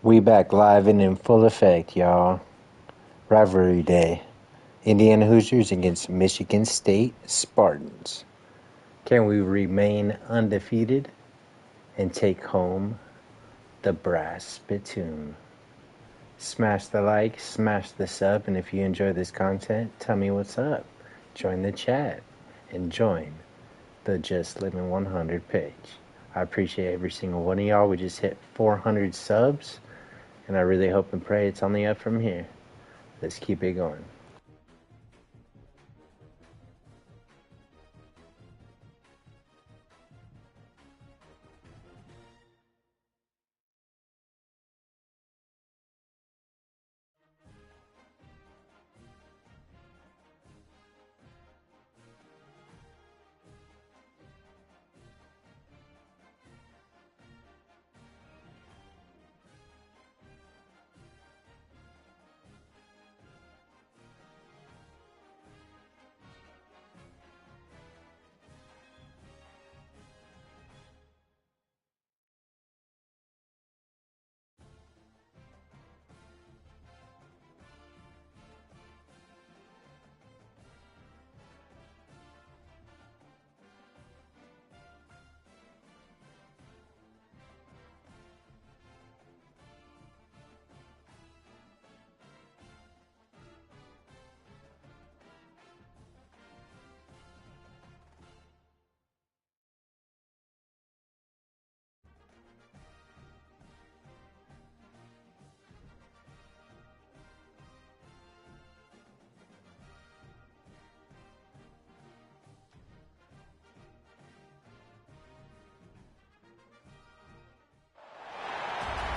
We back live and in full effect, y'all. Rivalry day. Indiana Hoosiers against Michigan State Spartans. Can we remain undefeated and take home the brass spittoon? Smash the like, smash the sub, and if you enjoy this content, tell me what's up. Join the chat and join the Just Living 100 page. I appreciate every single one of y'all. We just hit 400 subs, and I really hope and pray it's only up from here. Let's keep it going.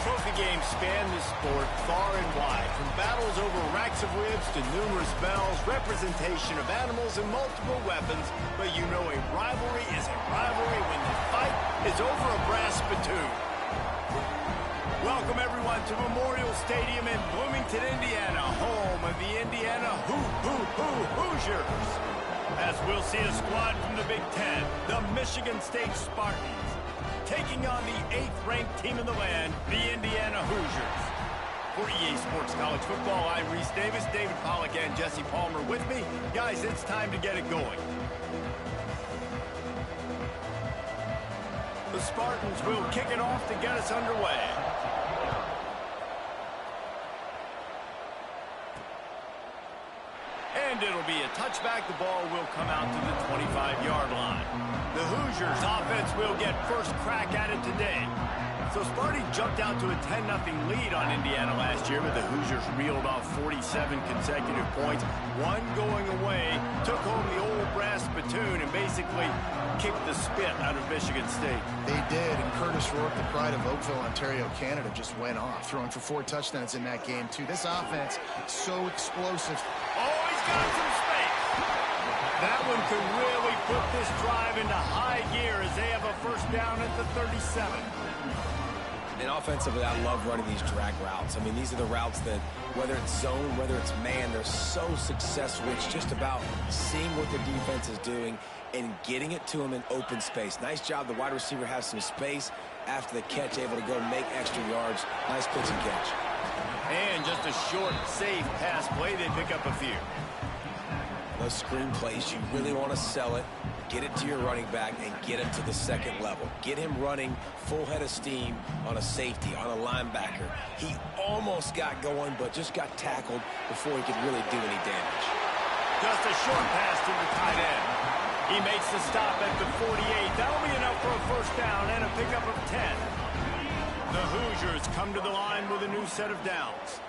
Trophy games span this sport far and wide, from battles over racks of ribs to numerous bells, representation of animals, and multiple weapons. But you know a rivalry is a rivalry when the fight is over a brass spittoon. Welcome, everyone, to Memorial Stadium in Bloomington, Indiana, home of the Indiana Hoosiers. As we'll see a squad from the Big Ten, the Michigan State Spartans, taking on the 8th-ranked team in the land, the Indiana Hoosiers. For EA Sports College Football, I'm Reese Davis, David Pollack, and Jesse Palmer with me. Guys, it's time to get it going. The Spartans will kick it off to get us underway. And it'll be a touchback. The ball will come out to the 25-yard line. The Hoosiers offense will get first crack at it today. So Sparty jumped out to a 10-0 lead on Indiana last year, but the Hoosiers reeled off 47 consecutive points. One going away, took home the old brass spittoon and basically kicked the spit out of Michigan State. They did, and Curtis Rourke, the pride of Oakville, Ontario, Canada, just went off, throwing for 4 touchdowns in that game, too. This offense, so explosive. Oh, he's got some space. That one could really put this drive into high gear as they have a first down at the 37. And offensively, I love running these drag routes. I mean, these are the routes that, whether it's zone, whether it's man, they're so successful. It's just about seeing what the defense is doing and getting it to them in open space. Nice job. The wide receiver has some space after the catch, able to go make extra yards. Nice pitch and catch. And just a short, safe pass play. They pick up a few. Those screen plays, you really want to sell it, get it to your running back, and get it to the second level. Get him running full head of steam on a safety, on a linebacker. He almost got going, but just got tackled before he could really do any damage. Just a short pass to the tight end. He makes the stop at the 48. That'll be enough for a first down and a pickup of 10. The Hoosiers come to the line with a new set of downs.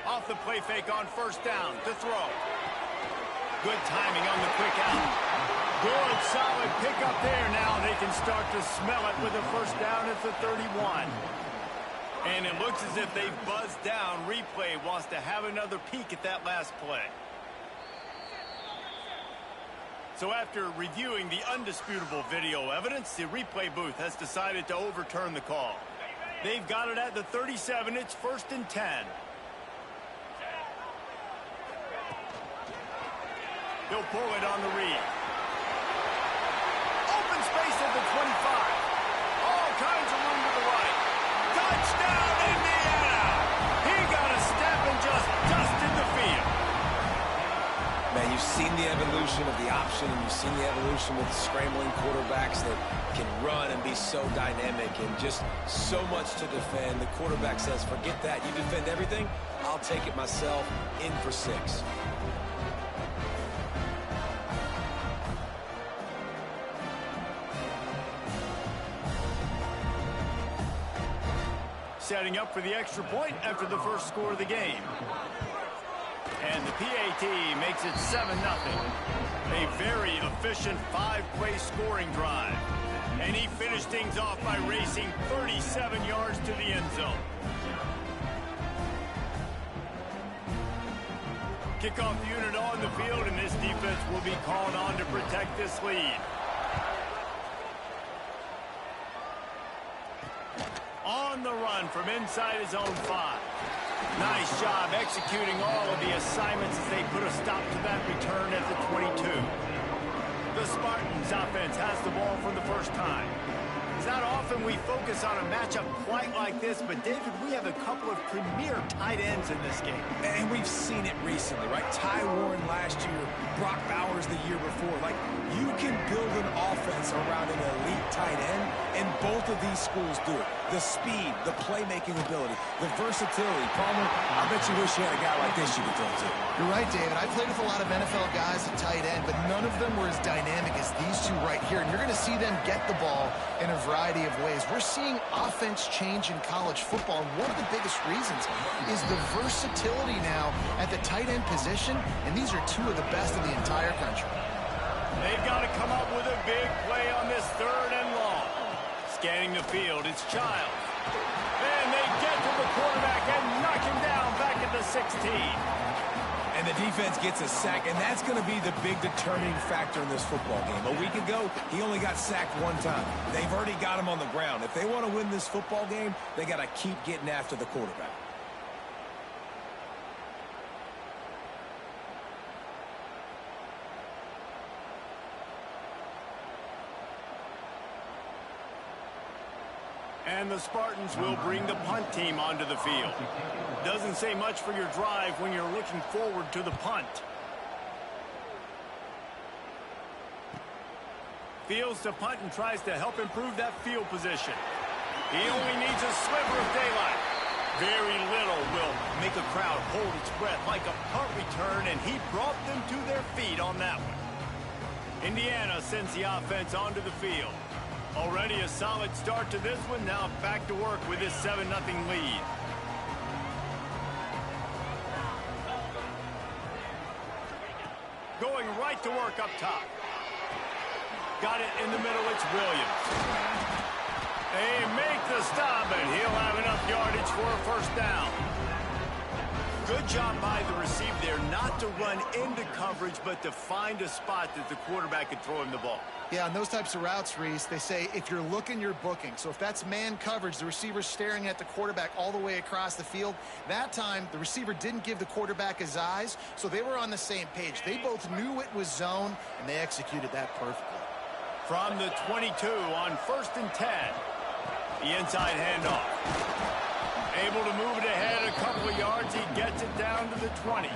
Off the play fake on first down to throw. Good timing on the quick out. Good, solid pickup there. Now they can start to smell it with a first down at the 31. And it looks as if they've buzzed down. Replay wants to have another peek at that last play. So after reviewing the undisputable video evidence, the replay booth has decided to overturn the call. They've got it at the 37. It's 1st and 10. He'll pull it on the read. Open space at the 25. All kinds seen the evolution of the option, and you've seen the evolution with scrambling quarterbacks that can run and be so dynamic and just so much to defend. The quarterback says, forget that. You defend everything, I'll take it myself. In for 6. Setting up for the extra point after the first score of the game. And the PAT makes it 7-0. A very efficient 5-play scoring drive. And he finished things off by racing 37 yards to the end zone. Kickoff unit on the field, and this defense will be called on to protect this lead. On the run from inside his own 5. Nice job executing all of the assignments as they put a stop to that return at the 22. The Spartans offense has the ball for the first time. It's not often we focus on a matchup quite like this, but David, we have a couple of premier tight ends in this game. And we've seen it recently, right? Ty Warren last year, Brock Bowers the year before. Like, you can build an offense around an elite tight end, and both of these schools do it. The speed, the playmaking ability, the versatility. Palmer, I bet you wish you had a guy like this you could throw to. You're right, David. I played with a lot of NFL guys at tight end, but none of them were as dynamic as these two right here. And you're going to see them get the ball in a variety of ways. We're seeing offense change in college football, and one of the biggest reasons is the versatility now at the tight end position, and these are two of the best in the entire country. They've got to come up with a big play on this 3rd and long. Scanning the field, it's Childs. And they get to the quarterback and knock him down back at the 16. And the defense gets a sack, and that's going to be the big determining factor in this football game. A week ago, he only got sacked 1 time. They've already got him on the ground. If they want to win this football game, they got to keep getting after the quarterback. And the Spartans will bring the punt team onto the field. Doesn't say much for your drive when you're looking forward to the punt. Fields to punt and tries to help improve that field position. He only needs a sliver of daylight. Very little will make a crowd hold its breath like a punt return, and he brought them to their feet on that one. Indiana sends the offense onto the field. Already a solid start to this one. Now back to work with this 7-0 lead. Going right to work up top. Got it in the middle. It's Williams. They make the stop, and he'll have enough yardage for a first down. Good job by the receiver there, not to run into coverage, but to find a spot that the quarterback could throw him the ball. Yeah, on those types of routes, Reese, they say if you're looking, you're booking. So if that's man coverage, the receiver's staring at the quarterback all the way across the field. That time, the receiver didn't give the quarterback his eyes, so they were on the same page. They both knew it was zone, and they executed that perfectly. From the 22 on 1st and 10, the inside handoff. Able to move it ahead a couple of yards. He gets it down to the 20.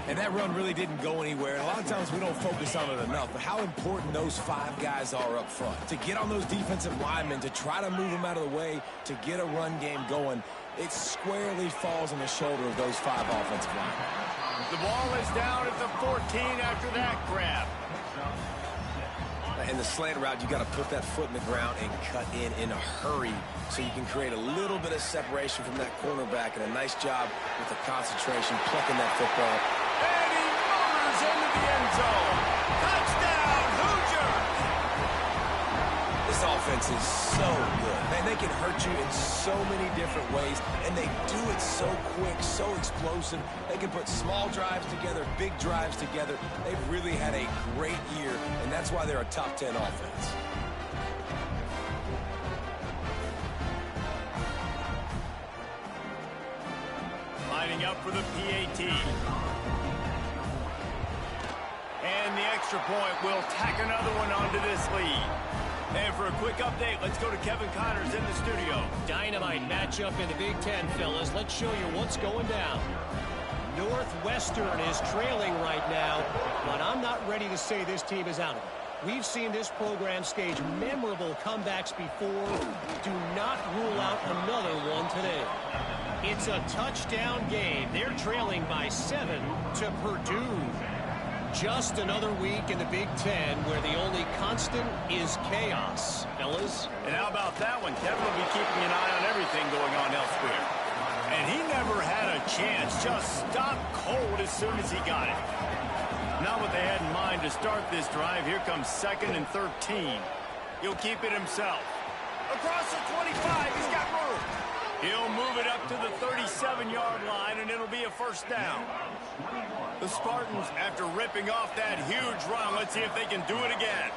And that run really didn't go anywhere. A lot of times we don't focus on it enough, but how important those 5 guys are up front. To get on those defensive linemen, to try to move them out of the way, to get a run game going, it squarely falls on the shoulder of those 5 offensive linemen. The ball is down at the 14 after that grab. In the slant route, you got to put that foot in the ground and cut in a hurry so you can create a little bit of separation from that cornerback, and a nice job with the concentration, plucking that football. And he motors into the end zone. Touchdown, Hoosiers! This offense is so good. Man, they can hurt you in so many different ways, and they do it so quick, so explosive. They can put small drives together, big drives together. They've really had a great year, and that's why they're a top 10 offense. Lining up for the PAT. And the extra point will tack another one onto this lead. And for a quick update, let's go to Kevin Connors in the studio. Dynamite matchup in the Big Ten, fellas. Let's show you what's going down. Northwestern is trailing right now, but I'm not ready to say this team is out of it. We've seen this program stage memorable comebacks before. Do not rule out another one today. It's a touchdown game. They're trailing by 7 to Purdue. Just another week in the Big Ten where the only constant is chaos, fellas. And how about that one? Kevin will be keeping an eye on everything going on elsewhere. And he never had a chance. Just stopped cold as soon as he got it. Not what they had in mind to start this drive. Here comes 2nd and 13. He'll keep it himself. Across the 25, he's got room. He'll move it up to the 37-yard line, and it'll be a first down. The Spartans, after ripping off that huge run, let's see if they can do it again.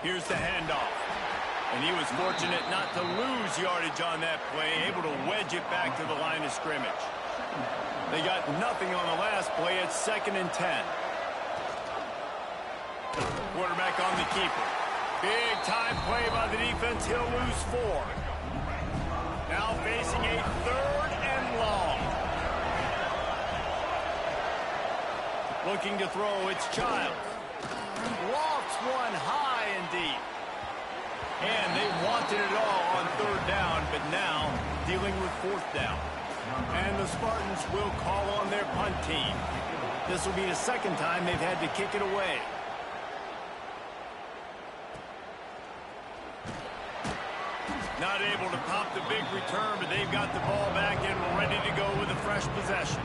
Here's the handoff. And he was fortunate not to lose yardage on that play, able to wedge it back to the line of scrimmage. They got nothing on the last play. It's 2nd and 10. Quarterback on the keeper. Big time play by the defense. He'll lose 4. Now facing a 3rd and long. Looking to throw, it's Childs. Lofts one high and deep. And they wanted it all on 3rd down, but now dealing with 4th down. And the Spartans will call on their punt team. This will be the 2nd time they've had to kick it away. Not able to pop the big return, but they've got the ball back and ready to go with a fresh possession.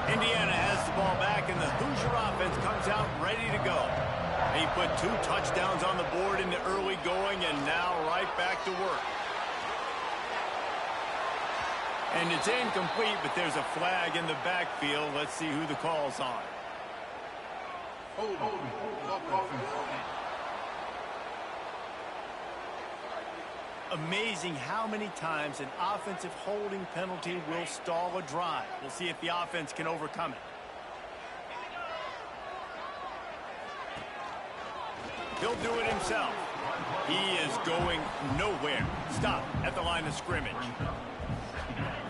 Indiana has the ball back, and the Hoosier offense comes out ready to go. He put 2 touchdowns on the board in the early going, and now right back to work. And it's incomplete, but there's a flag in the backfield. Let's see who the call's on. Amazing how many times an offensive holding penalty will stall a drive. We'll see if the offense can overcome it. He'll do it himself. He is going nowhere. Stop at the line of scrimmage.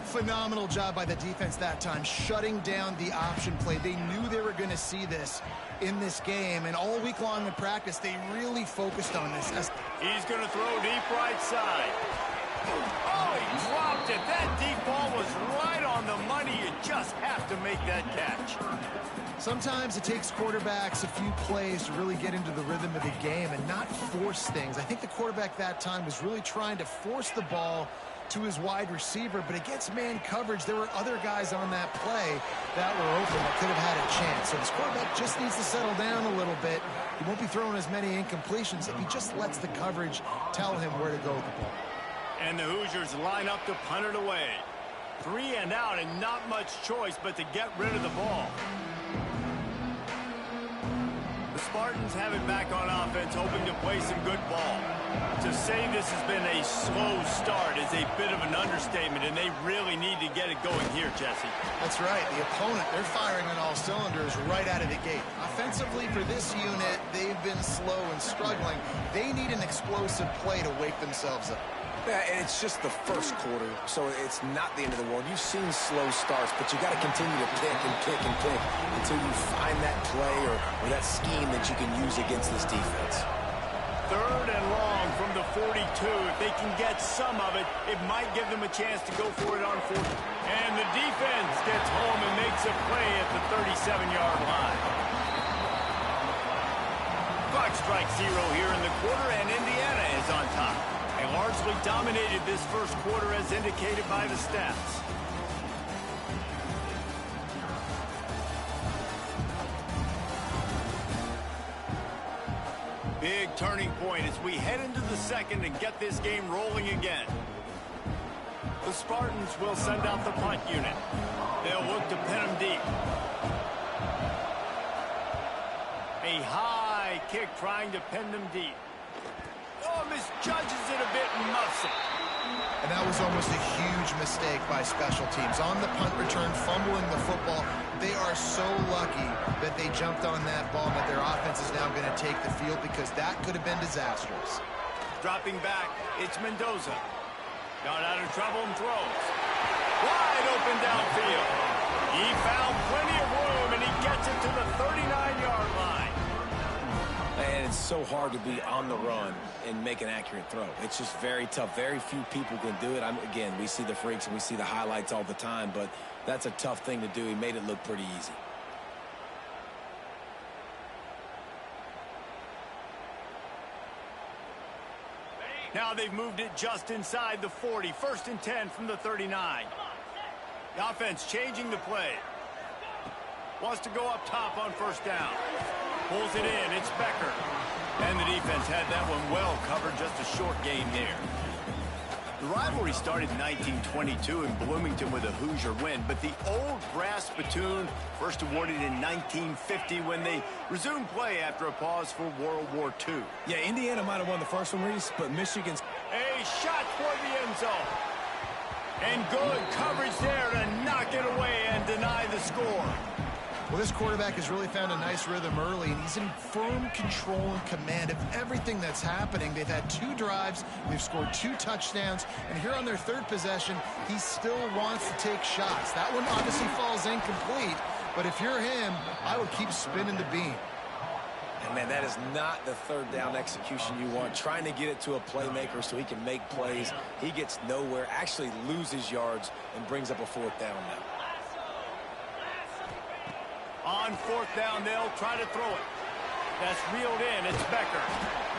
Phenomenal job by the defense that time, shutting down the option play. They knew they were going to see this in this game, and all week long in practice, they really focused on this. He's going to throw deep right side. Oh, he dropped it. That deep ball was right on the money. You just have to make that catch. Sometimes it takes quarterbacks a few plays to really get into the rhythm of the game and not force things. I think the quarterback that time was really trying to force the ball to his wide receiver, but against man coverage, there were other guys on that play that were open that could have had a chance. So this quarterback just needs to settle down a little bit. He won't be throwing as many incompletions if he just lets the coverage tell him where to go with the ball. And the Hoosiers line up to punt it away. 3 and out, and not much choice but to get rid of the ball. The Spartans have it back on offense, hoping to play some good ball. To say this has been a slow start is a bit of an understatement, and they really need to get it going here, Jesse. That's right. The opponent, they're firing on all cylinders right out of the gate. Offensively for this unit, they've been slow and struggling. They need an explosive play to wake themselves up. Yeah, and it's just the first quarter, so it's not the end of the world. You've seen slow starts, but you got to continue to pick and pick and pick until you find that play or that scheme that you can use against this defense. 3rd and long from the 42. If they can get some of it, it might give them a chance to go for it on 4th. And the defense gets home and makes a play at the 37-yard line. Clock strikes 0 here in the quarter, and Indiana is on top. They largely dominated this first quarter as indicated by the stats. Big turning point as we head into the 2nd and get this game rolling again. The Spartans will send out the punt unit. They'll look to pin them deep. A high kick trying to pin them deep. Oh, misjudges it a bit and muffs it. And that was almost a huge mistake by special teams. On the punt return, fumbling the football. They are so lucky that they jumped on that ball, but their offense is now going to take the field because that could have been disastrous. Dropping back, it's Mendoza. Got out of trouble and throws. Wide open downfield. He found plenty of room, and he gets it to the 39-yard line. And it's so hard to be on the run and make an accurate throw. It's just very tough. Very few people can do it. Again, we see the freaks and we see the highlights all the time, but that's a tough thing to do. He made it look pretty easy. Now they've moved it just inside the 40. 1st and 10 from the 39. The offense changing the play. Wants to go up top on 1st down. Pulls it in. It's Becker. And the defense had that one well covered. Just a short gain there. The rivalry started in 1922 in Bloomington with a Hoosier win, but the old brass spittoon first awarded in 1950 when they resumed play after a pause for World War II. Yeah, Indiana might have won the first one, Reese, but Michigan's... A shot toward the end zone. And good coverage there to knock it away and deny the score. Well, this quarterback has really found a nice rhythm early, and he's in firm control and command of everything that's happening. They've had 2 drives, they've scored 2 touchdowns, and here on their 3rd possession, he still wants to take shots. That one obviously falls incomplete, but if you're him, I would keep spinning the beam. And, man, that is not the 3rd down execution you want. Trying to get it to a playmaker so he can make plays. He gets nowhere, actually loses yards, and brings up a 4th down now. On 4th down, they'll try to throw it. That's reeled in. It's Becker.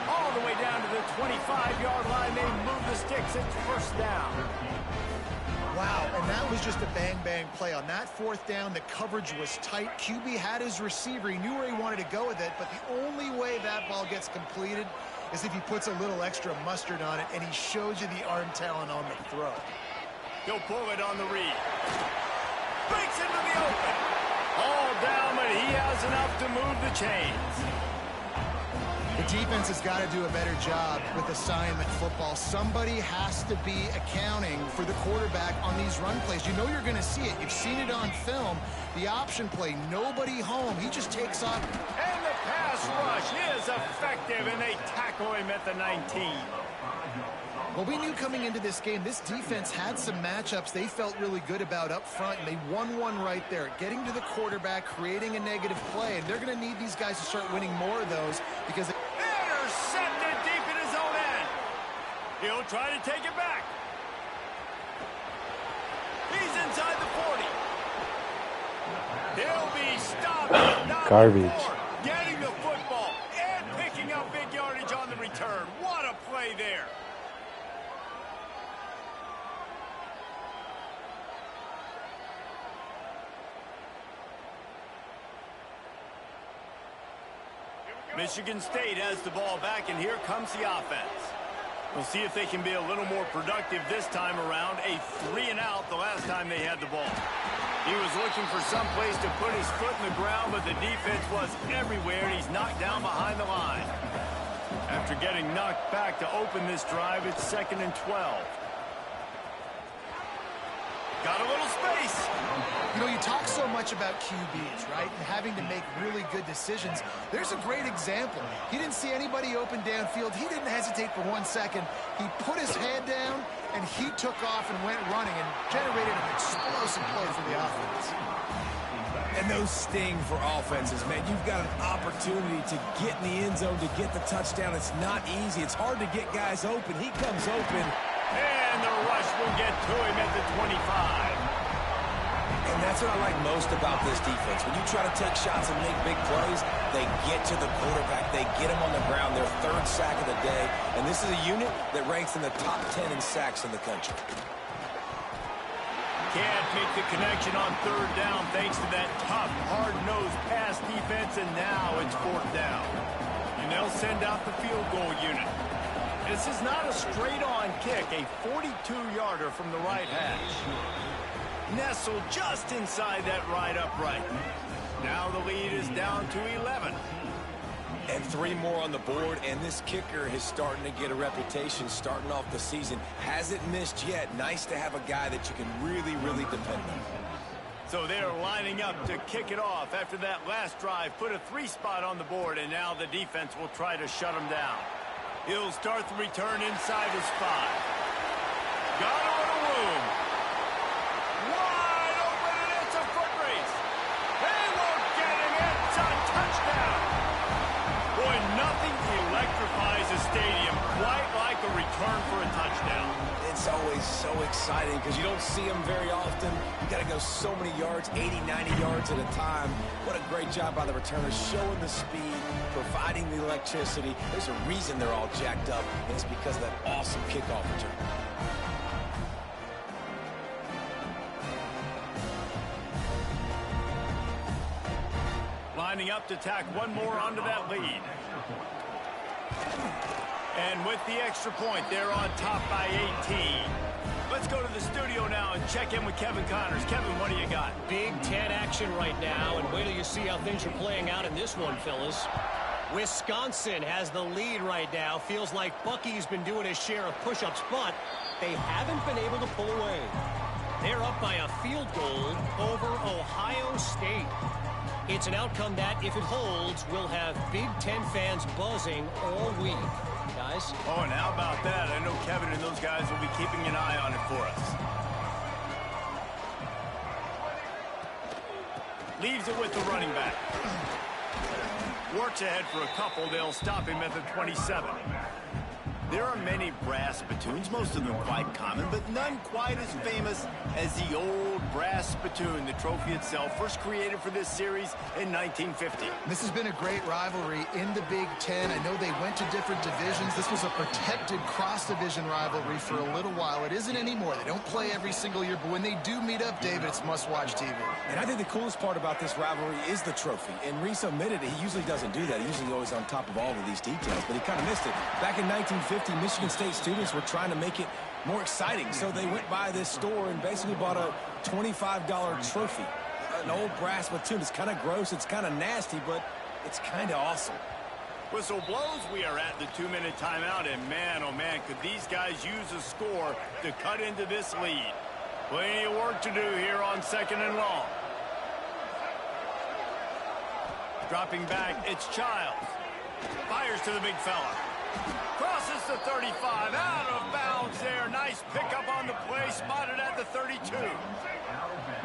All the way down to the 25-yard line. They move the sticks. It's 1st down. Wow, and that was just a bang-bang play. On that 4th down, the coverage was tight. QB had his receiver. He knew where he wanted to go with it, but the only way that ball gets completed is if he puts a little extra mustard on it, and he shows you the arm talent on the throw. He'll pull it on the read. Breaks into the open. All down, but he has enough to move the chains. The defense has got to do a better job with assignment football. Somebody has to be accounting for the quarterback on these run plays. You know you're going to see it. You've seen it on film. The option play, nobody home. He just takes off. And the pass rush is effective, and they tackle him at the 19. Well, we knew coming into this game, this defense had some matchups they felt really good about up front, and they won one right there. Getting to the quarterback, creating a negative play, and they're going to need these guys to start winning more of those because... Intercepted deep in his own end. He'll try to take it back. He's inside the 40. He'll be stopped. Garbage. Getting the football and picking up big yardage on the return. What a play there. Michigan State has the ball back, and here comes the offense. We'll see if they can be a little more productive this time around. A 3-and-out the last time they had the ball. He was looking for some place to put his foot in the ground, but the defense was everywhere, and he's knocked down behind the line. After getting knocked back to open this drive, it's 2nd and 12. Got a little space. You know, you talk so much about QBs, right, and having to make really good decisions. There's a great example. He didn't see anybody open downfield. He didn't hesitate for 1 second. He put his head down, and he took off and went running and generated an explosive play for the offense. And those sting for offenses, man. You've got an opportunity to get in the end zone, to get the touchdown. It's not easy. It's hard to get guys open. He comes open. And the rush will get to him at the 25. And that's what I like most about this defense. When you try to take shots and make big plays, they get to the quarterback. They get him on the ground. Their 3rd sack of the day. And this is a unit that ranks in the top 10 in sacks in the country. Can't make the connection on 3rd down thanks to that tough, hard-nosed pass defense, and now it's 4th down. And they'll send out the field goal unit. This is not a straight-on kick, a 42-yarder from the right hash. Nestled just inside that right upright. Now the lead is down to 11. And 3 more on the board, and this kicker is starting to get a reputation starting off the season. Hasn't missed yet. Nice to have a guy that you can really, really depend on. So they're lining up to kick it off after that last drive. Put a 3-spot on the board, and now the defense will try to shut him down. He'll start the return inside his 5. Got a little room. touchdown. Boy, nothing electrifies a stadium quite like a return for a touchdown. It's always so exciting because you don't see them very often. You got to go so many yards, 80, 90 yards at a time. What a great job by the returners, showing the speed, providing the electricity. There's a reason they're all jacked up, and it's because of that awesome kickoff return. Lining up to tack one more onto that lead. And with the extra point, they're on top by 18. Let's go to the studio now and check in with Kevin Connors. Kevin, what do you got? Big Ten action right now, and wait till you see how things are playing out in this one, fellas. Wisconsin has the lead right now. Feels like Bucky's been doing his share of push-ups, but they haven't been able to pull away. They're up by a field goal over Ohio State. It's an outcome that, if it holds, will have Big Ten fans buzzing all week. Guys? Oh, and how about that? I know Kevin and those guys will be keeping an eye on it for us. Leaves it with the running back. Works ahead for a couple. They'll stop him at the 27. There are many brass spittoons, most of them quite common, but none quite as famous as the old brass spittoon. The trophy itself, first created for this series in 1950. This has been a great rivalry in the Big Ten. I know they went to different divisions. This was a protected cross-division rivalry for a little while. It isn't anymore. They don't play every single year, but when they do meet up, David, it's must-watch TV. And I think the coolest part about this rivalry is the trophy. And Reese admitted he usually doesn't do that. He's usually always on top of all of these details, but he kind of missed it. Back in 1950, Michigan State students were trying to make it more exciting, so they went by this store and basically bought a $25 trophy, an old brass spittoon. It's kind of gross, it's kind of nasty, but it's kind of awesome. Whistle blows. We are at the 2-minute timeout, and man, oh man, could these guys use a score to cut into this lead. Plenty of work to do here on 2nd and long. Dropping back, it's Childs. Fires to the big fella. Crosses the 35, out of bounds there. Nice pickup on the play, spotted at the 32.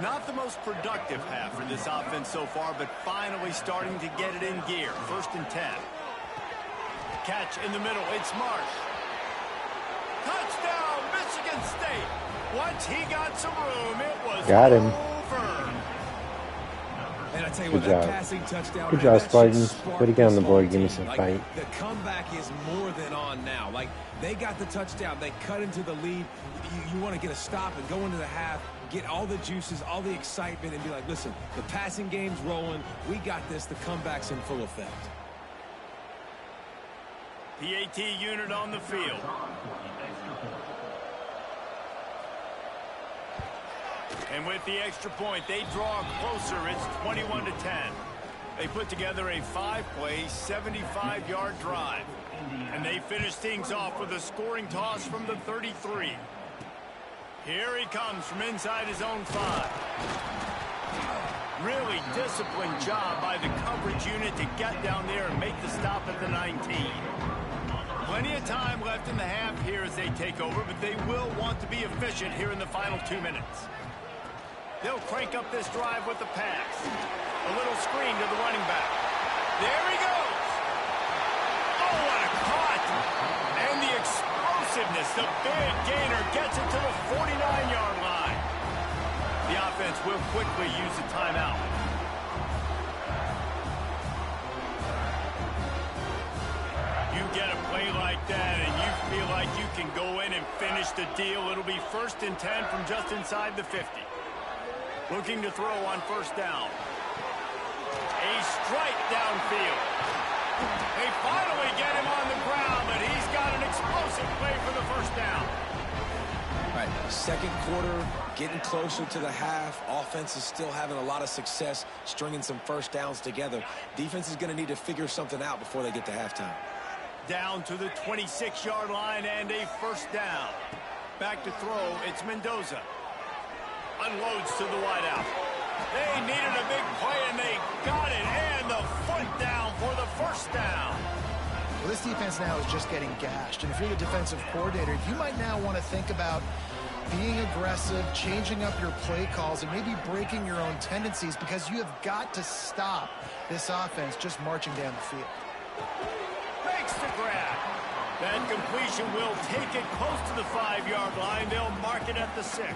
Not the most productive half for this offense so far, but finally starting to get it in gear. 1st and 10. Catch in the middle, it's Marsh. Touchdown, Michigan State. Once he got some room, it was over. And I tell you Good what, job. that passing touchdown. Good job, Spartans. Way to get on the board. Give me some fight. The comeback is more than on now. Like, they got the touchdown. They cut into the lead. You want to get a stop and go into the half, get all the juices, all the excitement, and be like, listen, the passing game's rolling. We got this. The comeback's in full effect. PAT unit on the field. And with the extra point, they draw closer. It's 21-10. They put together a 5-play, 75-yard drive. And they finish things off with a scoring toss from the 33. Here he comes from inside his own 5. Really disciplined job by the coverage unit to get down there and make the stop at the 19. Plenty of time left in the half here as they take over, but they will want to be efficient here in the final 2 minutes. They'll crank up this drive with the pass. A little screen to the running back. There he goes. Oh, what a cut. And the explosiveness, the big gainer gets it to the 49-yard line. The offense will quickly use a timeout. You get a play like that and you feel like you can go in and finish the deal. It'll be 1st and 10 from just inside the 50. Looking to throw on 1st down. A strike downfield. They finally get him on the ground, but he's got an explosive play for the 1st down. All right, 2nd quarter, getting closer to the half. Offense is still having a lot of success stringing some 1st downs together. Defense is going to need to figure something out before they get to halftime. Down to the 26-yard line and a 1st down. Back to throw, it's Mendoza. Unloads to the wideout. They needed a big play, and they got it. And the foot down for the 1st down. Well, this defense now is just getting gashed. And if you're the defensive coordinator, you might now want to think about being aggressive, changing up your play calls, and maybe breaking your own tendencies, because you have got to stop this offense just marching down the field. Makes the grab. That completion will take it close to the 5-yard line. They'll mark it at the 6.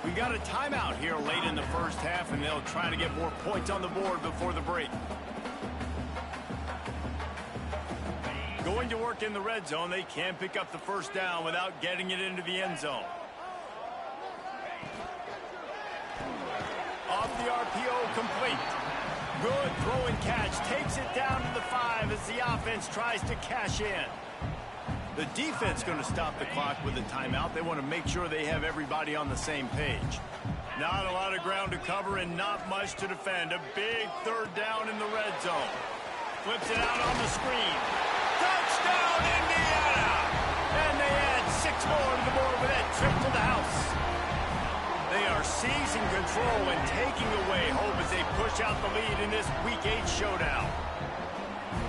We got a timeout here late in the first half, and they'll try to get more points on the board before the break. Going to work in the red zone. They can't pick up the first down without getting it into the end zone. Off the RPO, complete. Good throw and catch. Takes it down to the 5 as the offense tries to cash in. The defense going to stop the clock with a timeout. They want to make sure they have everybody on the same page. Not a lot of ground to cover and not much to defend. A big third down in the red zone. Flips it out on the screen. Touchdown, Indiana! And they add 6 more to the board with that trip to the house. They are seizing control and taking away hope as they push out the lead in this Week 8 showdown.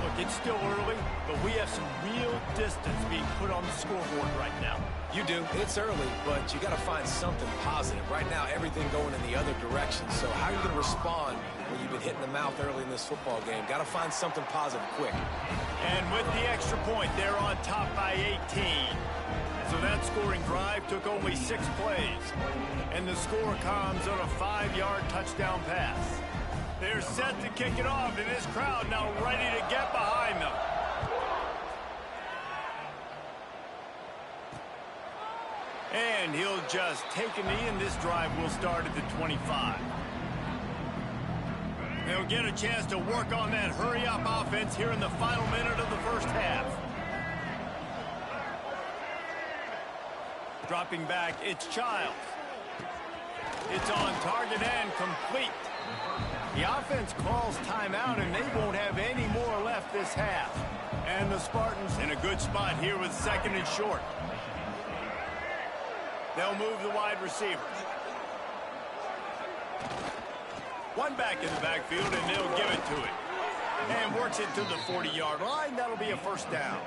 Look, it's still early, but we have some real distance being put on the scoreboard right now. You do. It's early, but you got to find something positive. Right now, everything going in the other direction. So how are you going to respond when you've been hitting the mouth early in this football game? Got to find something positive quick. And with the extra point, they're on top by 18. So that scoring drive took only 6 plays. And the score comes on a 5-yard touchdown pass. They're set to kick it off, and this crowd now ready to get behind them. And he'll just take a knee, and this drive will start at the 25. They'll get a chance to work on that hurry-up offense here in the final minute of the first half. Dropping back, it's Childs. It's on target and complete. The offense calls timeout, and they won't have any more left this half. And the Spartans in a good spot here with 2nd and short. They'll move the wide receiver. One back in the backfield, and they'll give it to it. And works it to the 40-yard line. That'll be a first down.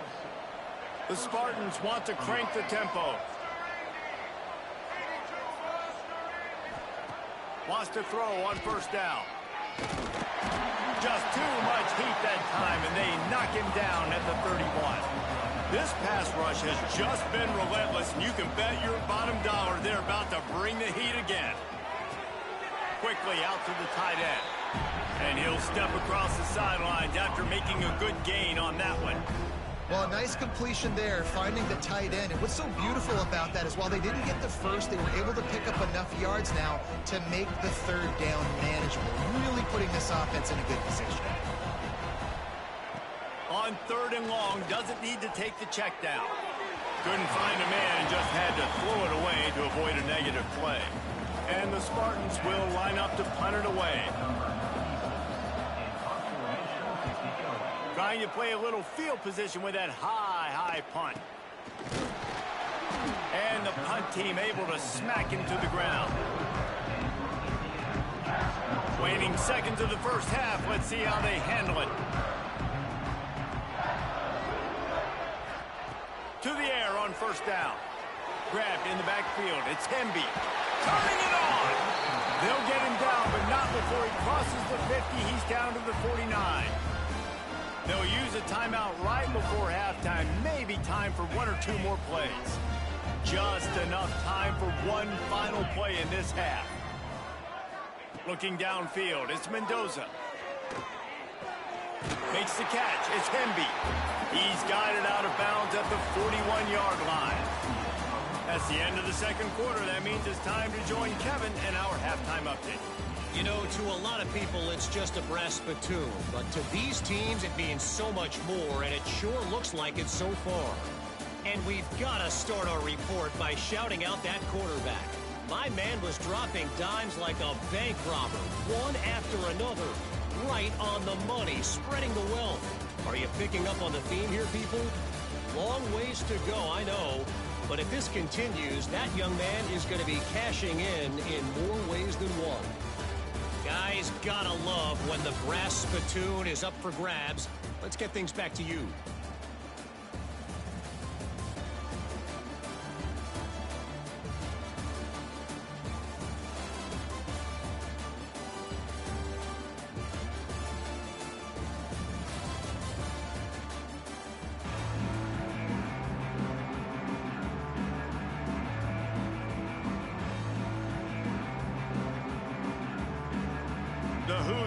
The Spartans want to crank the tempo. Wants to throw on first down. Just too much heat that time, and they knock him down at the 31. This pass rush has just been relentless, and you can bet your bottom dollar they're about to bring the heat again. Quickly out to the tight end. And he'll step across the sidelines after making a good gain on that one. Well, a nice completion there, finding the tight end. And what's so beautiful about that is while they didn't get the first, they were able to pick up enough yards now to make the third down manageable, really putting this offense in a good position. On 3rd and long, doesn't need to take the check down. Couldn't find a man and just had to throw it away to avoid a negative play. And the Spartans will line up to punt it away. Trying to play a little field position with that high punt. And the punt team able to smack him to the ground. Waning seconds of the first half. Let's see how they handle it. To the air on first down. Grabbed in the backfield. It's Hemby. Turning it on. They'll get him down, but not before he crosses the 50. He's down to the 49. They'll use a timeout right before halftime. Maybe time for 1 or 2 more plays. Just enough time for one final play in this half. Looking downfield, it's Mendoza. Makes the catch, it's Hemby. He's got it out of bounds at the 41-yard line. That's the end of the second quarter. That means it's time to join Kevin in our halftime update. You know, to a lot of people, it's just a brass spittoon. But to these teams, it means so much more, and it sure looks like it so far. And we've got to start our report by shouting out that quarterback. My man was dropping dimes like a bank robber, one after another, right on the money, spreading the wealth. Are you picking up on the theme here, people? Long ways to go, I know. But if this continues, that young man is going to be cashing in more ways than one. Guys, gotta love when the brass spittoon is up for grabs. Let's get things back to you.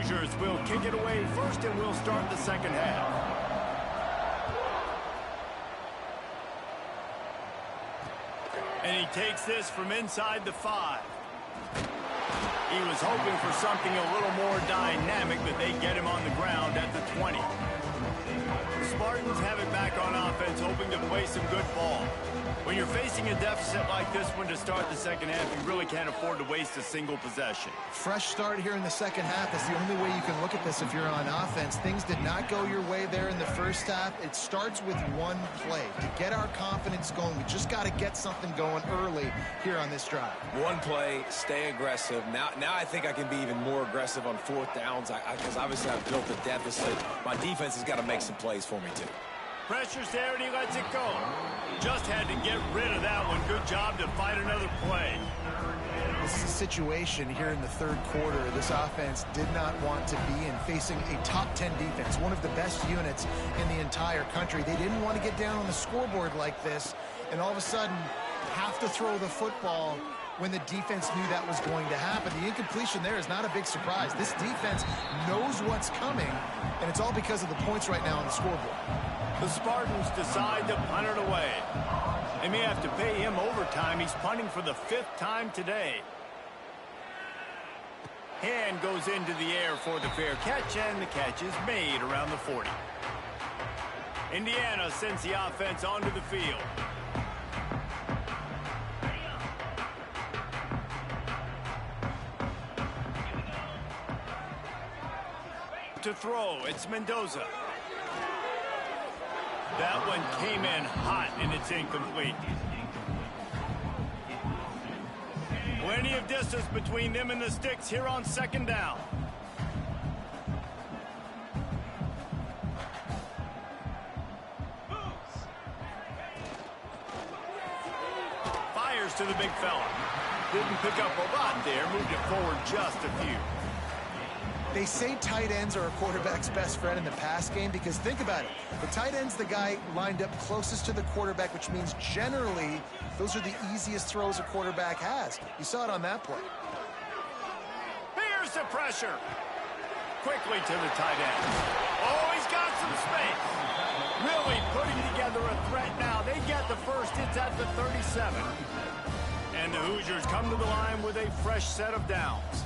Hoosiers will kick it away first, and we'll start the second half. And he takes this from inside the 5. He was hoping for something a little more dynamic, but they get him on the ground at the 20. The Spartans have it back on offense, hoping to play some good ball. When you're facing a deficit like this one to start the second half, you really can't afford to waste a single possession. Fresh start here in the second half is the only way you can look at this if you're on offense. Things did not go your way there in the first half. It starts with one play. To get our confidence going, we just got to get something going early here on this drive. One play, stay aggressive. Now I think I can be even more aggressive on 4th downs because obviously I've built a deficit. My defense has got to make some plays for me too. Pressure's there, and he lets it go. Just had to get rid of that one. Good job to find another play. This is a situation here in the third quarter this offense did not want to be in, facing a top 10 defense, one of the best units in the entire country. They didn't want to get down on the scoreboard like this, and all of a sudden have to throw the football when the defense knew that was going to happen. The incompletion there is not a big surprise. This defense knows what's coming, and it's all because of the points right now on the scoreboard. The Spartans decide to punt it away. They may have to pay him overtime. He's punting for the 5th time today. Hand goes into the air for the fair catch, and the catch is made around the 40. Indiana sends the offense onto the field. To throw, it's Mendoza. That one came in hot, and it's incomplete. Plenty of distance between them and the sticks here on 2nd down. Fires to the big fella. Didn't pick up a lot there, moved it forward just a few. They say tight ends are a quarterback's best friend in the pass game because think about it. The tight end's the guy lined up closest to the quarterback, which means generally those are the easiest throws a quarterback has. You saw it on that play. Here's the pressure. Quickly to the tight end. Oh, he's got some space. Really putting together a threat now. They get the first. It's at the 37. And the Hoosiers come to the line with a fresh set of downs.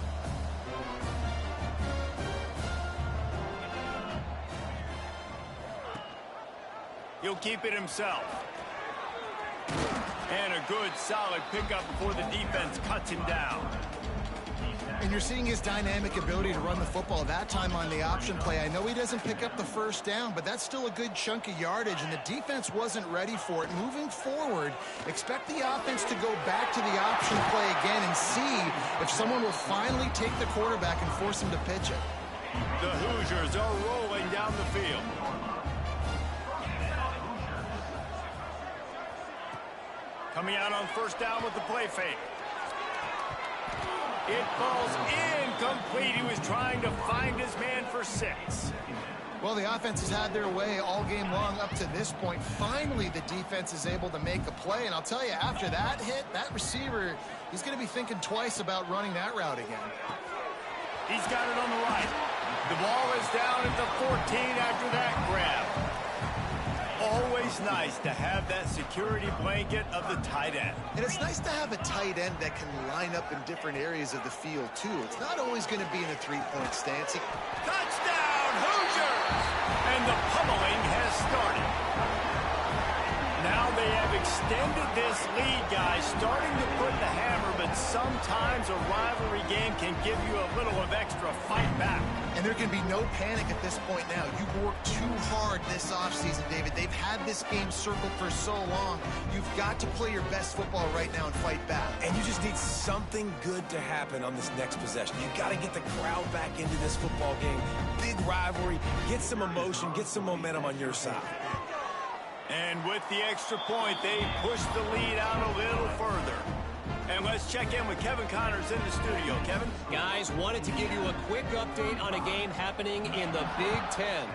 He'll keep it himself. And a good, solid pickup before the defense cuts him down. And you're seeing his dynamic ability to run the football that time on the option play. I know he doesn't pick up the first down, but that's still a good chunk of yardage, and the defense wasn't ready for it. Moving forward, expect the offense to go back to the option play again and see if someone will finally take the quarterback and force him to pitch it. The Hoosiers are rolling down the field. Coming out on 1st down with the play fake. It falls incomplete. He was trying to find his man for 6. Well, the offense has had their way all game long up to this point. Finally, the defense is able to make a play. And I'll tell you, after that hit, that receiver, he's going to be thinking twice about running that route again. He's got it on the right. The ball is down at the 14 after that grab. Always nice to have that security blanket of the tight end. And it's nice to have a tight end that can line up in different areas of the field, too. It's not always going to be in a three-point stance. Touchdown, Hoosiers! And the pummeling has started. Now they have extended this lead, guys, starting to put the hammer, but sometimes a rivalry game can give you a little of extra fight back. And there can be no panic at this point now. You've worked too hard this offseason, David. They've had this game circled for so long. You've got to play your best football right now and fight back. And you just need something good to happen on this next possession. You got to get the crowd back into this football game. Big rivalry. Get some emotion. Get some momentum on your side. And with the extra point, they push the lead out a little further. And let's check in with Kevin Connors in the studio. Kevin? Guys, wanted to give you a quick update on a game happening in the Big Ten.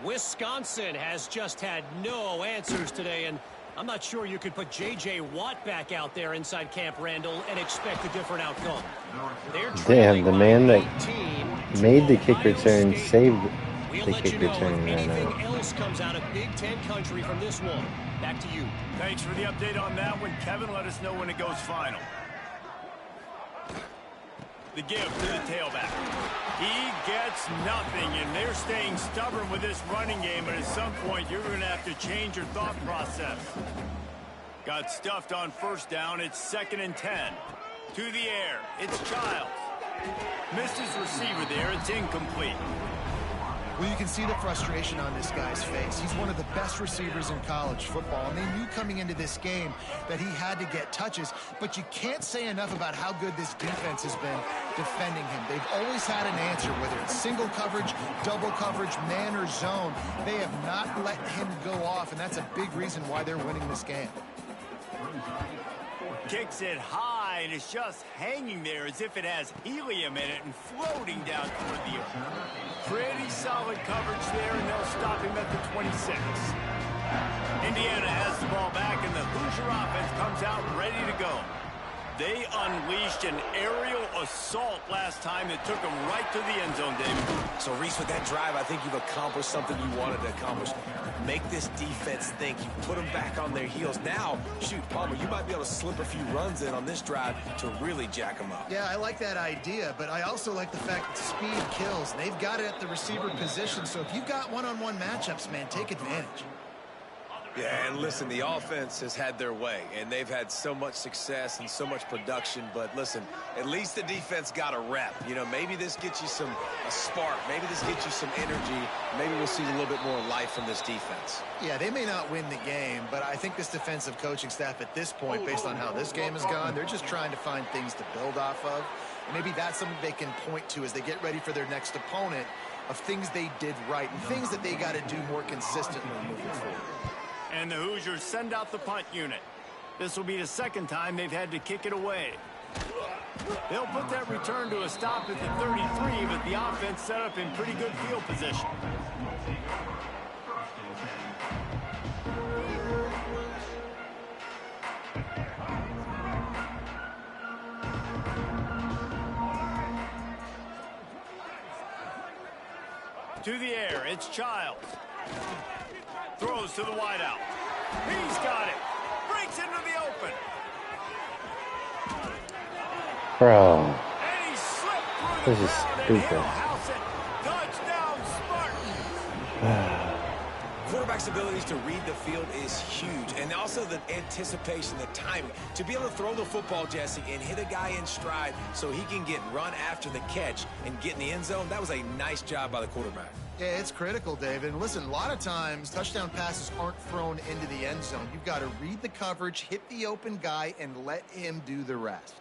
Wisconsin has just had no answers today, and I'm not sure you could put J.J. Watt back out there inside Camp Randall and expect a different outcome. Damn, the man that made the kick Ohio return State. saved We'll the let kick you know return if right anything now. else comes out of Big Ten country from this one. Back to you. Thanks for the update on that one, Kevin. Let us know when it goes final. The give to the tailback. He gets nothing, and they're staying stubborn with this running game, but at some point you're going to have to change your thought process. Got stuffed on first down. It's 2nd and 10. To the air. It's Childs. Missed his receiver there. It's incomplete. Well, you can see the frustration on this guy's face. He's one of the best receivers in college football, and they knew coming into this game that he had to get touches, but you can't say enough about how good this defense has been defending him. They've always had an answer, whether it's single coverage, double coverage, man or zone. They have not let him go off, and that's a big reason why they're winning this game. Kicks it high, and it's just hanging there as if it has helium in it and floating down toward the earth. Pretty solid coverage there, and they'll stop him at the 26. Indiana has the ball back, and the Hoosier offense comes out ready to go. They unleashed an aerial assault last time that took them right to the end zone, David. So, Reese, with that drive, I think you've accomplished something you wanted to accomplish. Make this defense think. You put them back on their heels. Now, shoot, Palmer, you might be able to slip a few runs in on this drive to really jack them up. Yeah, I like that idea, but I also like the fact that speed kills. They've got it at the receiver position, so if you've got one-on-one matchups, man, take advantage. Yeah, and listen, the offense has had their way, and they've had so much success and so much production. But listen, at least the defense got a rep. You know, maybe this gets you a spark. Maybe this gets you some energy. Maybe we'll see a little bit more life from this defense. Yeah, they may not win the game, but I think this defensive coaching staff at this point, based on how this game has gone, they're just trying to find things to build off of. And maybe that's something they can point to as they get ready for their next opponent, of things they did right and things that they got to do more consistently moving forward. And the Hoosiers send out the punt unit. This will be the second time they've had to kick it away. They'll put that return to a stop at the 33, but the offense set up in pretty good field position. To the air, it's Childs. Throws to the wideout. He's got it. Breaks into the open. Bro, And he slipped through this the is crowd, and stupid. he'll house it. Touchdown, Spartans. Quarterback's abilities to read the field is huge, and also the anticipation, the timing. To be able to throw the football, Jesse, and hit a guy in stride so he can get run after the catch and get in the end zone, that was a nice job by the quarterback. Yeah, it's critical, David. And listen, a lot of times touchdown passes aren't thrown into the end zone. You've got to read the coverage, hit the open guy, and let him do the rest.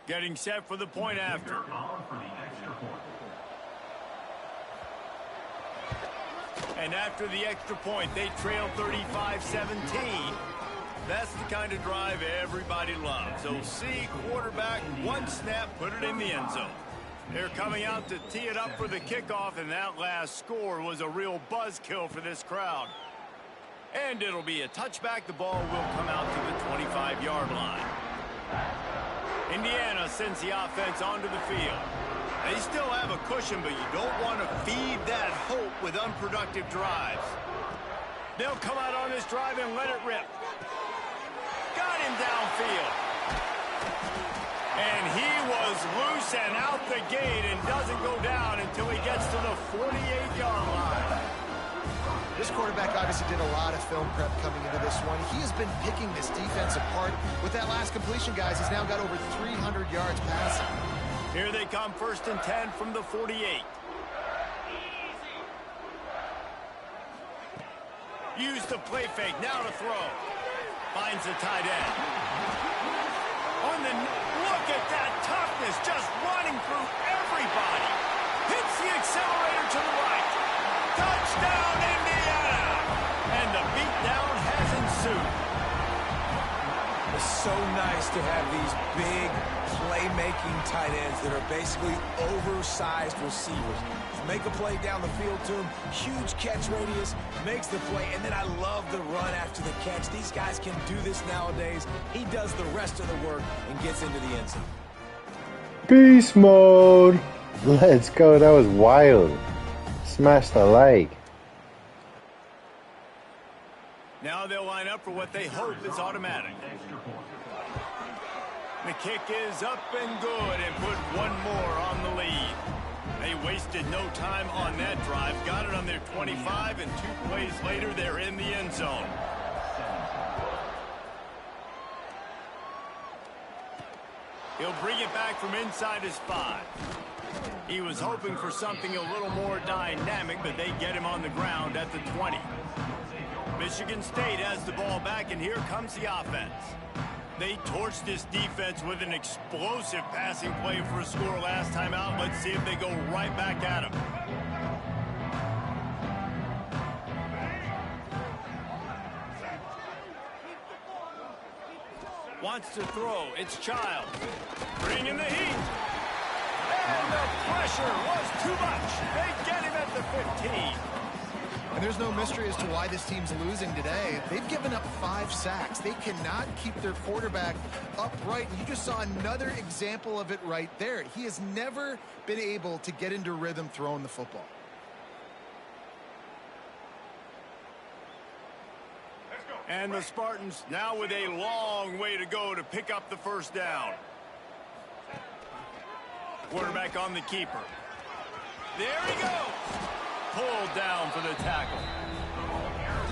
Getting set for the point after. And after the extra point, they trail 35-17. That's the kind of drive everybody loves. So see quarterback, one snap, put it in the end zone. They're coming out to tee it up for the kickoff, and that last score was a real buzzkill for this crowd. And it'll be a touchback. The ball will come out to the 25-yard line. Indiana sends the offense onto the field. They still have a cushion, but you don't want to feed that hope with unproductive drives. They'll come out on this drive and let it rip. Got him downfield. And he was loose and out the gate and doesn't go down until he gets to the 48-yard line. This quarterback obviously did a lot of film prep coming into this one. He has been picking this defense apart. With that last completion, guys, he's now got over 300 yards passing. Here they come, 1st and 10 from the 48. Use the play fake, now to throw. Finds the tight end. Look at that toughness, just running through everybody. Hits the accelerator to the right. Touchdown, Indiana! And the beatdown has ensued. so nice to have these big playmaking tight ends that are basically oversized receivers. Make a play down the field to him, huge catch radius, makes the play, and then I love the run after the catch. These guys can do this nowadays. He does the rest of the work and gets into the end zone. Beast mode. Let's go. That was wild. Smash the like. Now they'll line up for what they hope is automatic. The kick is up and good and put one more on the lead. They wasted no time on that drive. Got it on their 25, and 2 plays later, they're in the end zone. He'll bring it back from inside his 5. He was hoping for something a little more dynamic, but they get him on the ground at the 20. Michigan State has the ball back, and here comes the offense. They torched this defense with an explosive passing play for a score last time out. Let's see if they go right back at him. Wants to throw. It's Childs. Bringing the heat. And the pressure was too much. They get him at the 15. And there's no mystery as to why this team's losing today. They've given up 5 sacks. They cannot keep their quarterback upright. And you just saw another example of it right there. He has never been able to get into rhythm throwing the football. And the Spartans now with a long way to go to pick up the first down. Quarterback on the keeper. There he goes. Pulled down for the tackle.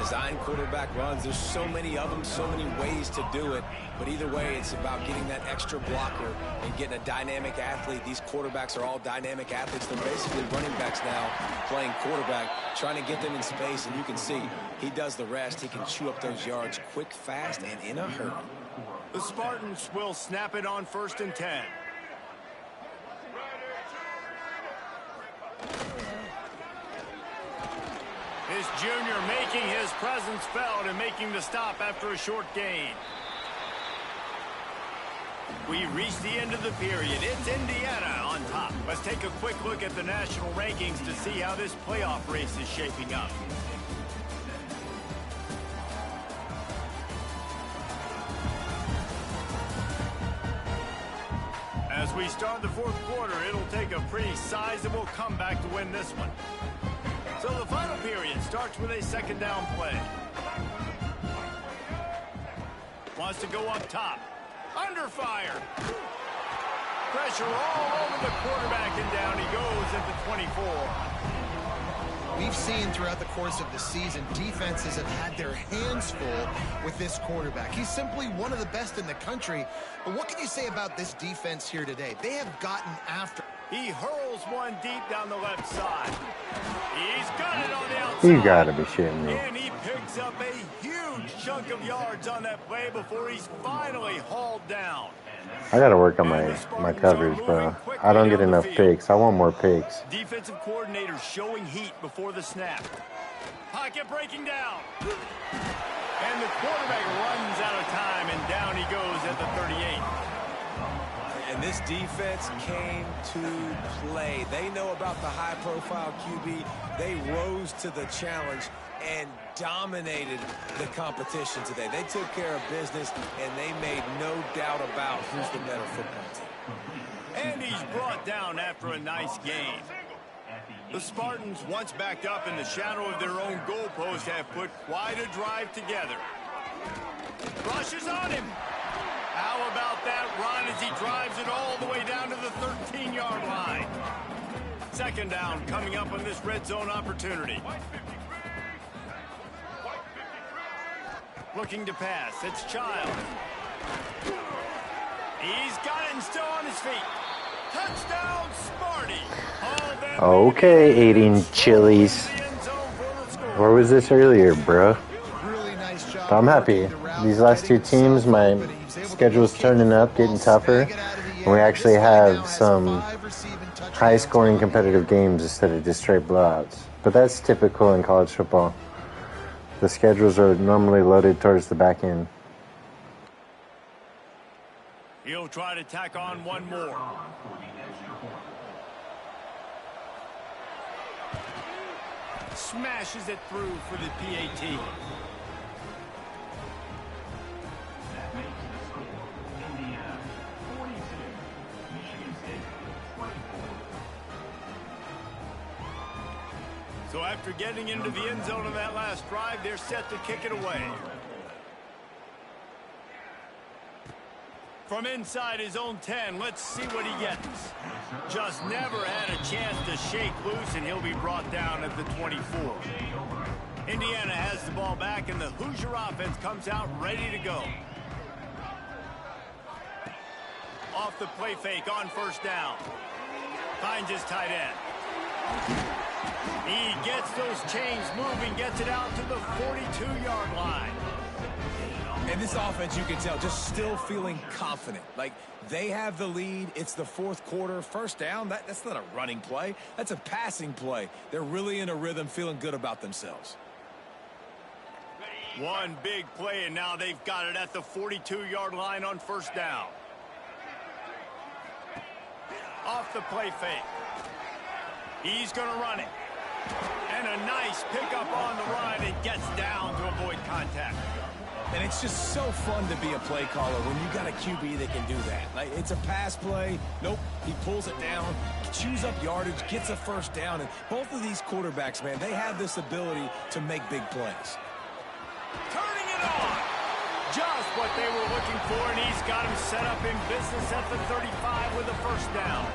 Design quarterback runs. There's so many of them, so many ways to do it. But either way, it's about getting that extra blocker and getting a dynamic athlete. These quarterbacks are all dynamic athletes. They're basically running backs now playing quarterback, trying to get them in space. And you can see he does the rest. He can chew up those yards quick, fast, and in a hurry. The Spartans will snap it on 1st and 10. This junior making his presence felt and making the stop after a short gain. We reach the end of the period. It's Indiana on top. Let's take a quick look at the national rankings to see how this playoff race is shaping up. As we start the 4th quarter, it'll take a pretty sizable comeback to win this one. So the final period starts with a 2nd down play. Wants to go up top. Under fire. Pressure all over the quarterback, and down he goes at the 24. We've seen throughout the course of the season, defenses have had their hands full with this quarterback. He's simply one of the best in the country. But what can you say about this defense here today? They have gotten after. He hurls one deep down the left side. He's got it on the outside. You gotta be shitting me. And he picks up a huge chunk of yards on that play before he's finally hauled down. I gotta work on my coverage, bro. I don't get enough picks. I want more picks. Defensive coordinator showing heat before the snap. Pocket breaking down. And the quarterback runs out of time, and down he goes at the 38. And this defense came to play. They know about the high-profile QB. They rose to the challenge and dominated the competition today. They took care of business, and they made no doubt about who's the better football team. And he's brought down after a nice game. The Spartans, once backed up in the shadow of their own goalpost, have put quite a drive together. Rushes on him. How about that run as he drives it all the way down to the 13-yard line? 2nd down coming up on this red zone opportunity. Looking to pass. It's Childs. He's got it and still on his feet. Touchdown, Sparty. Okay, eating chilies. Where was this earlier, bro? Really nice job. But I'm happy. These last 2 teams, my schedule's turning up, getting tougher. And we actually have some high-scoring competitive games instead of just straight blowouts. But that's typical in college football. The schedules are normally loaded towards the back end. He'll try to tack on one more. Smashes it through for the PAT. So after getting into the end zone of that last drive, they're set to kick it away. From inside his own 10, let's see what he gets. Just never had a chance to shake loose, and he'll be brought down at the 24. Indiana has the ball back, and the Hoosier offense comes out ready to go. Off the play fake on first down. Finds his tight end. He gets those chains moving, gets it out to the 42-yard line. And this offense, you can tell, just still feeling confident. Like, they have the lead. It's the fourth quarter. First down, that's not a running play. That's a passing play. They're really in a rhythm, feeling good about themselves. One big play, and now they've got it at the 42-yard line on first down. Off the play fake. He's going to run it. And a nice pickup on the run, and gets down to avoid contact. And it's just so fun to be a play caller when you got a QB that can do that. Like, it's a pass play. Nope, he pulls it down, chews up yardage, gets a first down. And both of these quarterbacks, man, they have this ability to make big plays. Turning it on. Just what they were looking for, and he's got him set up in business at the 35 with a first down.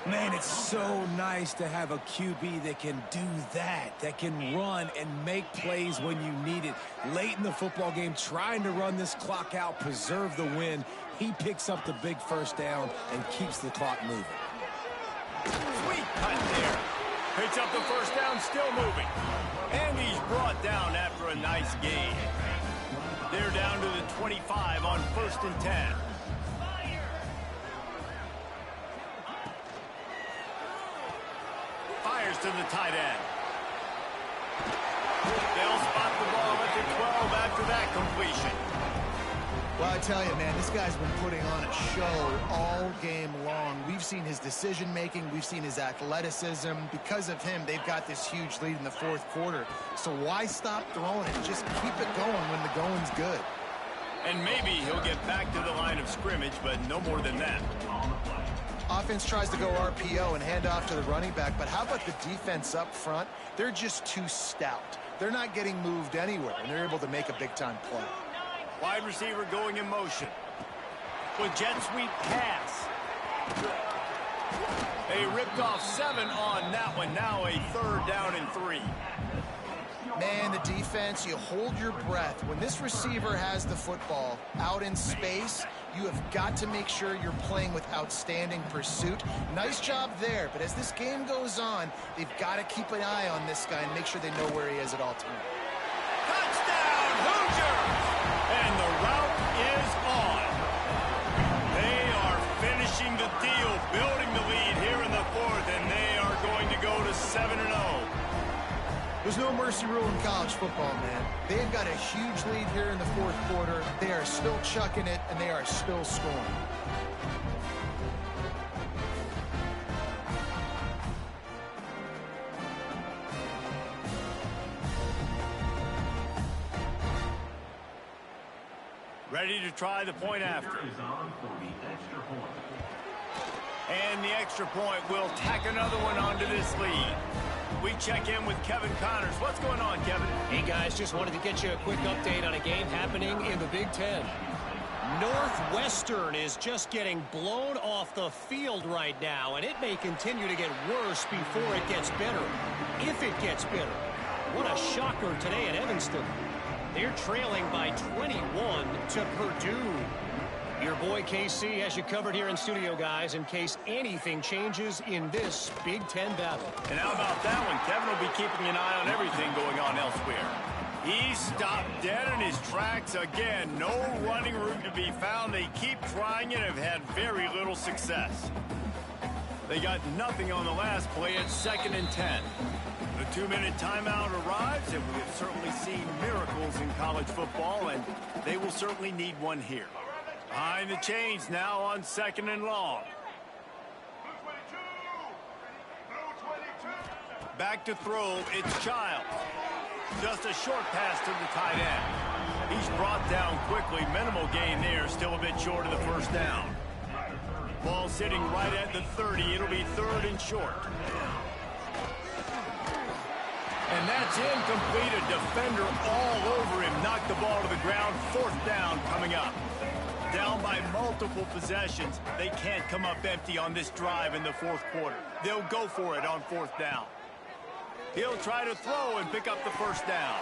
Man, it's so nice to have a QB that can do that can run and make plays when you need it. Late in the football game, trying to run this clock out, preserve the win. He picks up the big first down and keeps the clock moving. Sweet cut there. Picks up the first down, still moving. And he's brought down after a nice gain. They're down to the 25 on 1st and 10. Fires to the tight end. They'll spot the ball at the 12 after that completion. Well, I tell you, man, this guy's been putting on a show all game long. We've seen his decision-making. We've seen his athleticism. Because of him, they've got this huge lead in the fourth quarter. So why stop throwing it? Just keep it going when the going's good. And maybe he'll get back to the line of scrimmage, but no more than that. Offense tries to go RPO and hand off to the running back, but how about the defense up front? They're just too stout. They're not getting moved anywhere, and they're able to make a big-time play. Wide receiver going in motion. With jet sweep pass. A ripped off 7 on that one. Now a 3rd down and 3. Man, the defense, you hold your breath. When this receiver has the football out in space, you have got to make sure you're playing with outstanding pursuit. Nice job there, but as this game goes on, they've got to keep an eye on this guy and make sure they know where he is at all times. Touchdown, Hoosiers! And the route is on. They are finishing the deal, building the lead here in the 4th, and they are going to go to 7-0. There's no mercy rule in college football, man. They've got a huge lead here in the fourth quarter. They are still chucking it, and they are still scoring. Ready to try the point after. And the extra point will tack another one onto this lead. We check in with Kevin Connors. What's going on, Kevin? Hey, guys, just wanted to get you a quick update on a game happening in the Big Ten. Northwestern is just getting blown off the field right now, and it may continue to get worse before it gets better. If it gets better. What a shocker today at Evanston. They're trailing by 21 to Purdue. Your boy KC has you covered here in studio, guys, in case anything changes in this Big Ten battle. And how about that one? Kevin will be keeping an eye on everything going on elsewhere. He stopped dead in his tracks again. No running room to be found. They keep trying it and have had very little success. They got nothing on the last play at 2nd and 10. The 2-minute timeout arrives, and we have certainly seen miracles in college football, and they will certainly need one here. Behind the chains now on 2nd and long. Back to throw, it's Childs. Just a short pass to the tight end. He's brought down quickly. Minimal gain there, still a bit short of the first down. Ball sitting right at the 30. It'll be 3rd and short. And that's incomplete. A defender all over him. Knocked the ball to the ground. 4th down coming up. Down by multiple possessions. They can't come up empty on this drive in the 4th quarter. They'll go for it on 4th down. He'll try to throw and pick up the 1st down.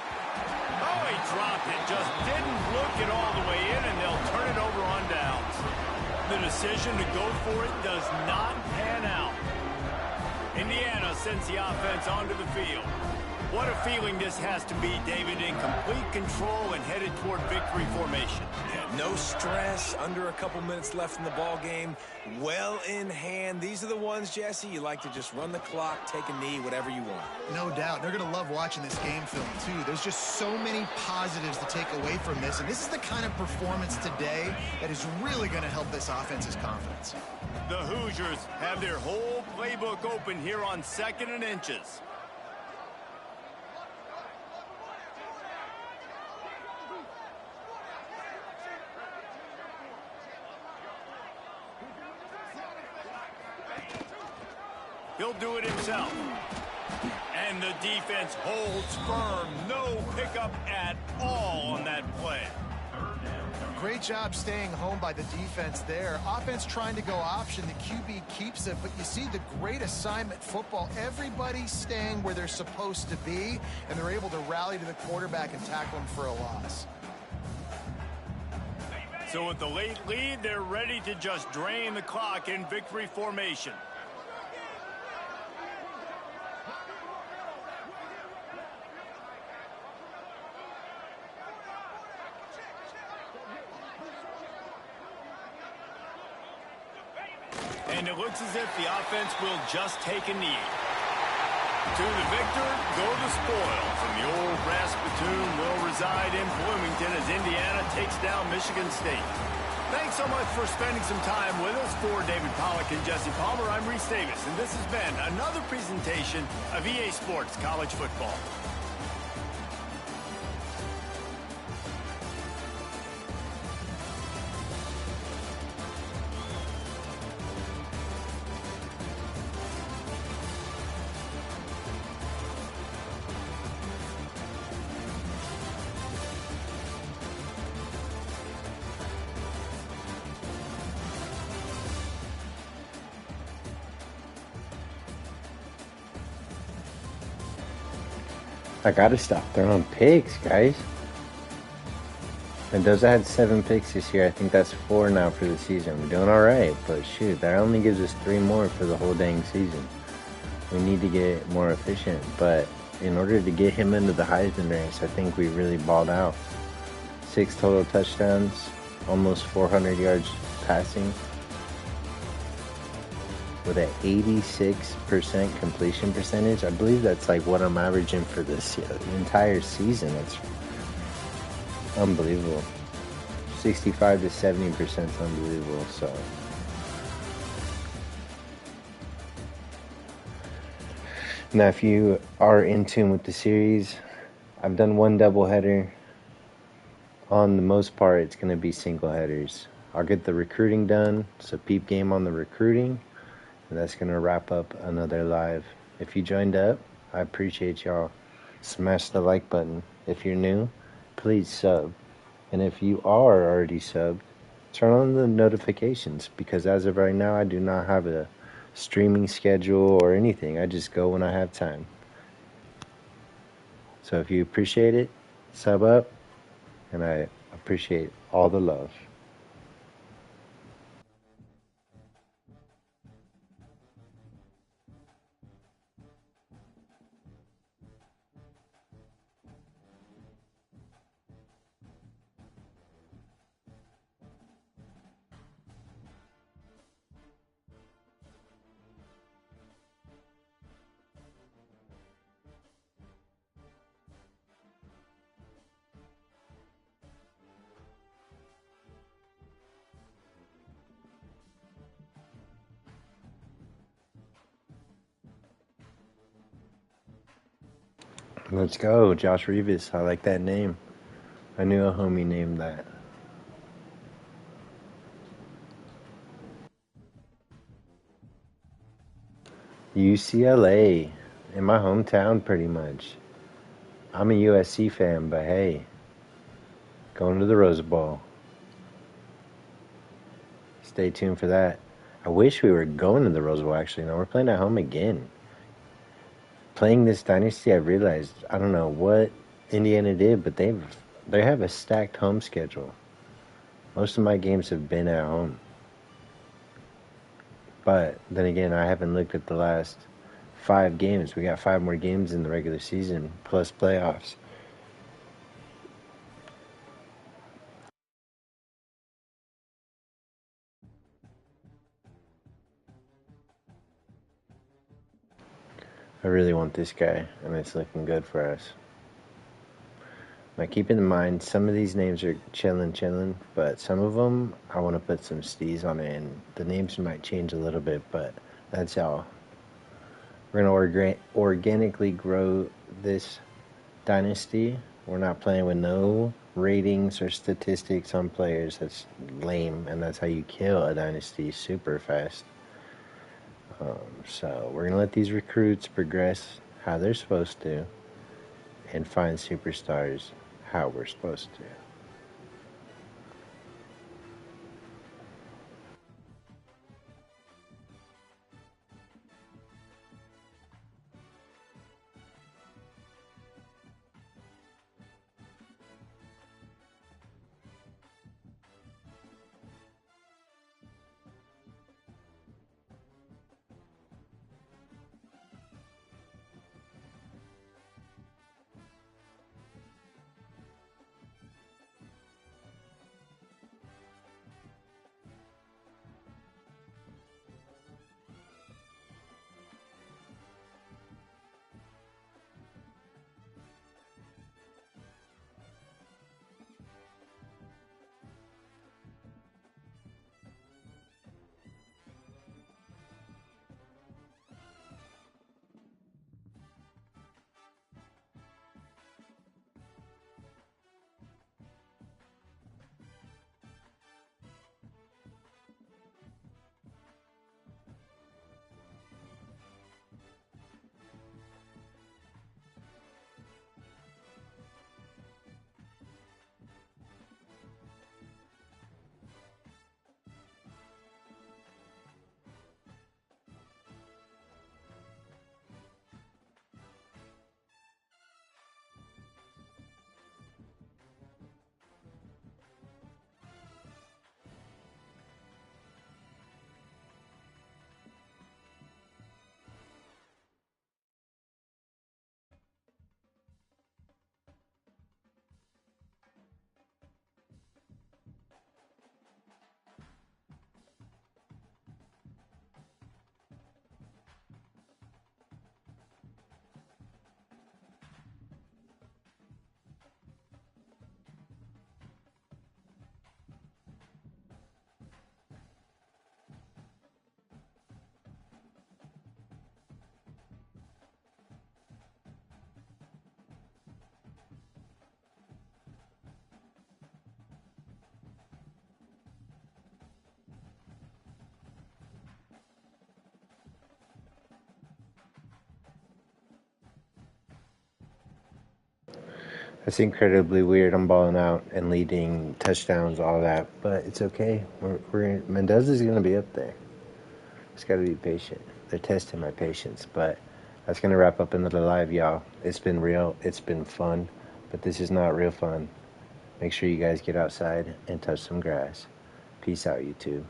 Oh, he dropped it. Just didn't look it all the way in, and they'll turn it over on downs. The decision to go for it does not pan out. Indiana sends the offense onto the field. What a feeling this has to be, David, in complete control and headed toward victory formation. Yeah, no stress, under a couple minutes left in the ball game, well in hand. These are the ones, Jesse, you like to just run the clock, take a knee, whatever you want. No doubt. They're going to love watching this game film, too. There's just so many positives to take away from this, and this is the kind of performance today that is really going to help this offense's confidence. The Hoosiers have their whole playbook open here on 2nd and inches. He'll do it himself. And the defense holds firm. No pickup at all on that play. Great job staying home by the defense there. Offense trying to go option. The QB keeps it, but you see the great assignment football. Everybody's staying where they're supposed to be, and they're able to rally to the quarterback and tackle him for a loss. So with the late lead, they're ready to just drain the clock in victory formation. And it looks as if the offense will just take a knee. To the victor, go the spoils. And the old brass platoon will reside in Bloomington as Indiana takes down Michigan State. Thanks so much for spending some time with us. For David Pollack and Jesse Palmer, I'm Reese Davis, and this has been another presentation of EA Sports College Football. I gotta stop throwing picks, guys. Mendoza had 7 picks this year. I think that's 4 now for the season. We're doing alright, but shoot, that only gives us 3 more for the whole dang season. We need to get more efficient, but in order to get him into the Heisman race, I think we really balled out. 6 total touchdowns, almost 400 yards passing, with an 86% completion percentage. I believe that's like what I'm averaging for this entire season. That's unbelievable. 65 to 70% is unbelievable. So now, if you are in tune with the series, I've done 1 doubleheader. On the most part, it's going to be single headers. I'll get the recruiting done. So peep game on the recruiting. And that's going to wrap up another live. If you joined up, I appreciate y'all. Smash the like button. If you're new, please sub. And if you are already subbed, turn on the notifications. Because as of right now, I do not have a streaming schedule or anything. I just go when I have time. So if you appreciate it, sub up. And I appreciate all the love. Let's go, Josh Revis. I like that name. I knew a homie named that. UCLA. In my hometown, pretty much. I'm a USC fan, but hey, going to the Rose Bowl. Stay tuned for that. I wish we were going to the Rose Bowl, actually. No, we're playing at home again. Playing this Dynasty, I realized, I don't know what Indiana did, but they have a stacked home schedule. Most of my games have been at home. But then again, I haven't looked at the last 5 games. We got 5 more games in the regular season, plus playoffs. I really want this guy, and it's looking good for us. Now, keep in mind, some of these names are chillin', but some of them, I want to put some steez on it, and the names might change a little bit, but that's all. We're going to organically grow this Dynasty. We're not playing with no ratings or statistics on players. That's lame, and that's how you kill a Dynasty super fast. So we're going to let these recruits progress how they're supposed to and find superstars how we're supposed to. That's incredibly weird. I'm balling out and leading touchdowns, all that, but it's okay. Mendoza's going to be up there. Just got to be patient. They're testing my patience, but that's going to wrap up another live, y'all. It's been real. It's been fun, but this is not real fun. Make sure you guys get outside and touch some grass. Peace out, YouTube.